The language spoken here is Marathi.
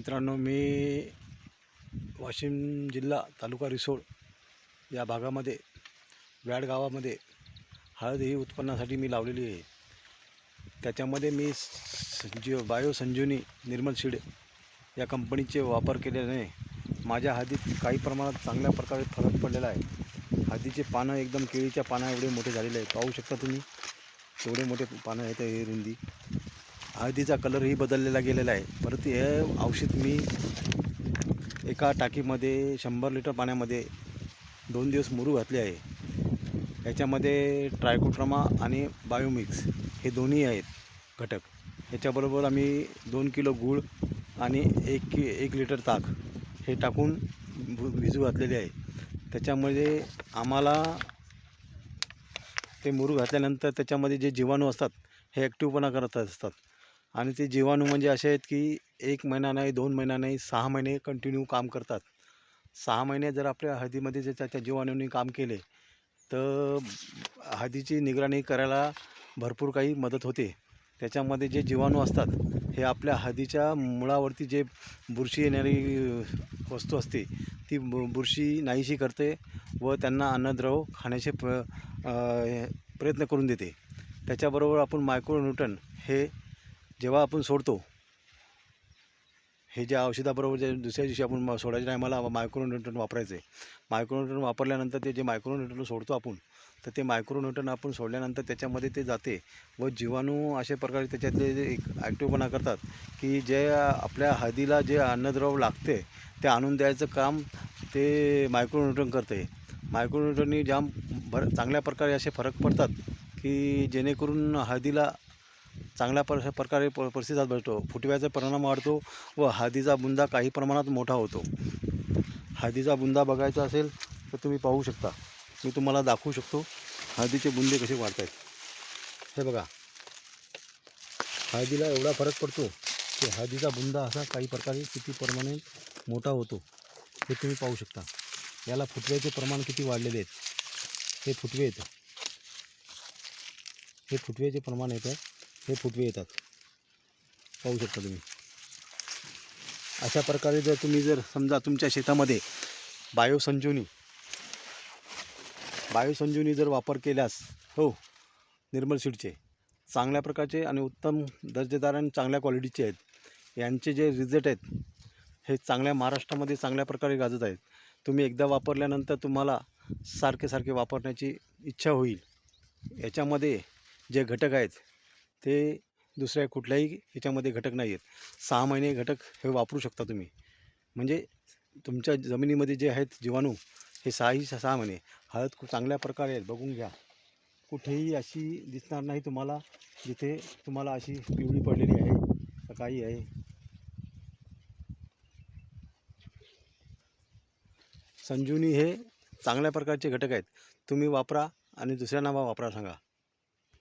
मित्रांनो, मी वाशिम जिल्हा तालुका रिसोड या भागामध्ये व्याड गावामध्ये हळद ही उत्पन्नासाठी मी लावलेली आहे. त्याच्यामध्ये मी बायोसंजीवनी निर्मल सीड या कंपनीचे वापर केल्याने माझ्या हळदीत काही प्रमाणात चांगल्या प्रकारे फरक पडलेला आहे. हळदीचे पानं एकदम केळीच्या पाना एवढे मोठे झालेले आहेत. पाहू शकता तुम्ही, एवढे मोठे पानं आहेत. हे रुंदी हळदीचा कलरही बदललेला गेलेला आहे. परंतु हे औषध मी एका टाकीमध्ये 100 लिटर पाण्यामध्ये 2 दिवस मुरू घातले आहे. याच्यामध्ये ट्रायकोड्रामा आणि बायोमिक्स हे दोन्ही आहेत घटक. याच्याबरोबर आम्ही 2 किलो गूळ आणि 1 लिटर ताक हे टाकून भिजू घातलेले आहे. त्याच्यामध्ये आम्हाला ते मुरू घातल्यानंतर त्याच्यामध्ये जे जीवाणू असतात हे ॲक्टिव्हपणा करत असतात. आणि ते जीवाणू म्हणजे असे आहेत की 1 महिना नाही, 2 महिना नाही, 6 महिने कंटिन्यू काम करतात. 6 महिने जर आपल्या हळदीमध्ये जर त्या जीवाणूंनी काम केले तर हळदीची निगराणी करायला भरपूर काही मदत होते. त्याच्यामध्ये जे जीवाणू असतात हे आपल्या हळदीच्या मुळावरती जे बुरशी येणारी वस्तू असते ती बुरशी नाहीशी करते व त्यांना अन्नद्रव खाण्याचे प्रयत्न करून देते. त्याच्याबरोबर आपण मायक्रोन्यूटन हे जेव्हा आपण सोडतो, हे ज्या औषधाबरोबर जे दुसऱ्या दिवशी आपण सोडायच्या टायमाला मायक्रोन्यूटन वापरायचं आहे. मायक्रोन्यूटन वापरल्यानंतर ते जे मायक्रोन्यूटन सोडतो आपण, तर ते मायक्रोन्यूटन आपण सोडल्यानंतर त्याच्यामध्ये ते जाते व जीवाणू अशा प्रकारे त्याच्यातले जे ॲक्टिव्हपणा करतात की जे आपल्या हळदीला जे अन्नद्रव लागते ते आणून द्यायचं काम ते मायक्रोन्यूटन करते. मायक्रोन्यूटननी चांगल्या प्रकारे असे फरक पडतात की जेणेकरून हळदीला चांगल्या प्रकारे प्रतिसाद भेटतो. फुटव्याचा परिणाम वाढतो व हळदीचा बुंदा काही प्रमाणात मोठा होतो. हळदीचा बुंदा बघायचा असेल तर तुम्ही पाहू शकता. मी तुम्हाला दाखवू शकतो हळदीचे बुंदे कसे वाढत आहेत. हे बघा, हळदीला एवढा फरक पडतो की हळदीचा बुंदा असा काही प्रकारे किती प्रमाणे मोठा होतो हे तुम्ही पाहू शकता. याला फुटव्याचे प्रमाण किती वाढलेले आहेत. हे फुटवे येतात, हे फुटव्याचे प्रमाण येतात, हे फुटवे येतात, पाहू शकता तुम्ही. अशा प्रकारे जर तुम्ही समजा तुमच्या शेतामध्ये बायोसंजीवनी जर वापर केल्यास, हो, निर्मल सीडचे चांगल्या प्रकारचे आणि उत्तम दर्जेदार आणि चांगल्या क्वालिटीचे आहेत. यांचे जे रिझल्ट आहेत हे चांगल्या महाराष्ट्रामध्ये चांगल्या प्रकारे गाजत आहेत. तुम्ही एकदा वापरल्यानंतर तुम्हाला सारखे वापरण्याची इच्छा होईल. याच्यामध्ये जे घटक आहेत ते दुसऱ्या कुठल्याही याच्यामध्ये घटक नाही आहेत. 6 महिने घटक हे वापरू शकता तुम्ही. म्हणजे तुमच्या जमिनीमध्ये जे आहेत जीवाणू हे 6 महिने. हळद खूप चांगल्या प्रकारे आहेत, बघून घ्या. कुठेही अशी दिसणार नाही तुम्हाला जिथे तुम्हाला अशी पिवळी पडलेली आहे काही आहे. संजीवनी हे चांगल्या प्रकारचे घटक आहेत. तुम्ही वापरा आणि दुसऱ्यांना वापरा सांगा.